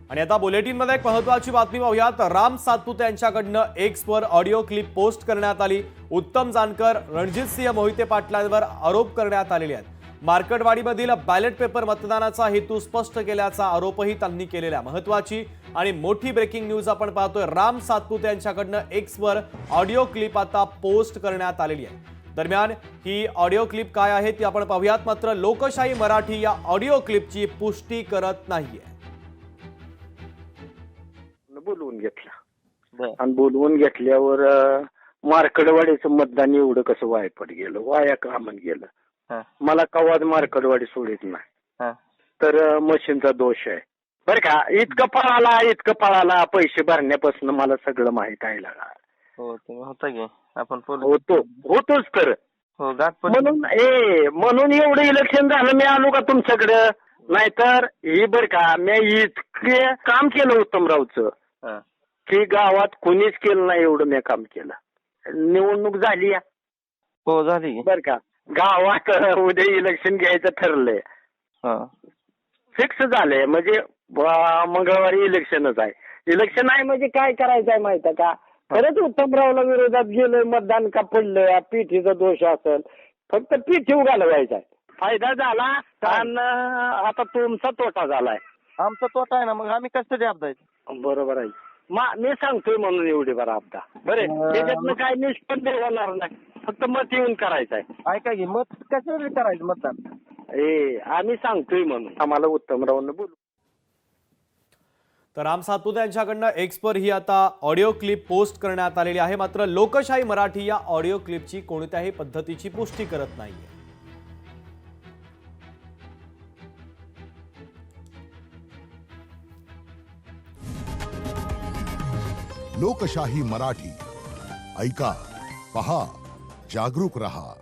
आणि आता बुलेटिनमध्ये एक महत्त्वाची बातमी पाहूयात। राम सातपुते यांच्याकडनं एक्सवर ऑडिओ क्लिप पोस्ट करण्यात आली। उत्तम जानकर, रणजितसिंह मोहिते पाटलांवर आरोप करण्यात आलेले आहेत। मार्केटवाडीमधील बॅलेट पेपर मतदानाचा हेतू स्पष्ट केल्याचा आरोपही त्यांनी केलेला। महत्त्वाची आणि मोठी ब्रेकिंग न्यूज आपण पाहतोय। राम सातपुते यांच्याकडनं एक्सवर ऑडिओ क्लिप आता पोस्ट करण्यात आलेली आहे। दरम्यान ही ऑडिओ क्लिप काय आहे ती आपण पाहूयात। मात्र लोकशाही मराठी या ऑडिओ क्लिपची पुष्टी करत नाहीये। बोलवून घेतला आणि बोलवून घेतल्यावर मार्कडवाडीचं मतदान एवढं कसं वायपट गेलं, वाया कामन गेलं। मला कवाज मार्कडवाडी सोडित नाही, तर मशीनचा दोष आहे बरं का। इतकं पळाला पैसे भरण्यापासून मला सगळं माहित आहे लागा। हो तुम्ही होता की आपण होतोच तर म्हणून एवढं इलेक्शन झालं मी आलो का तुमच्याकडं। नाहीतर हे बर का मी इतके काम केलं उत्तमरावचं की गावात कोणीच केलं नाही एवढं मी काम केलं। निवडणूक झाली हो झाली बर का। गावात उद्या इलेक्शन घ्यायचं ठरलंय, फिक्स झालंय। म्हणजे मंगळवारी इलेक्शनच आहे। इलेक्शन आहे म्हणजे काय करायचं आहे माहिती का। खरंच उत्तमरावला विरोधात गेलोय, मतदान का पडलंय, पीठीचा दोष असेल, फक्त पीठी घालवायचा आहे। फायदा झाला आणि आता तुमचा तोटा झालाय। आमचा तोटा आहे ना, मग आम्ही कशासाठी आपदायचं। बरोबर आहे। मी सांगतोय म्हणून एवढी बरं आपदा बरे त्याच्यातनं काय निष्पन्न होणार नाही, फक्त मत येऊन करायचं आहे। ऐका की मत कशासाठी करायचं मतदान। आम्ही सांगतोय म्हणून आम्हाला उत्तमरावनं बोलू। तर राम सातपुते यांच्याकडनं एक्सवर ही आता ऑडिओ क्लिप पोस्ट करण्यात आलेली आहे। मात्र लोकशाही मराठी या ऑडिओ क्लिपची कोणत्याही पद्धतीची पुष्टी करत नाहीये। लोकशाही मराठी ऐका, पहा, जागरूक रहा।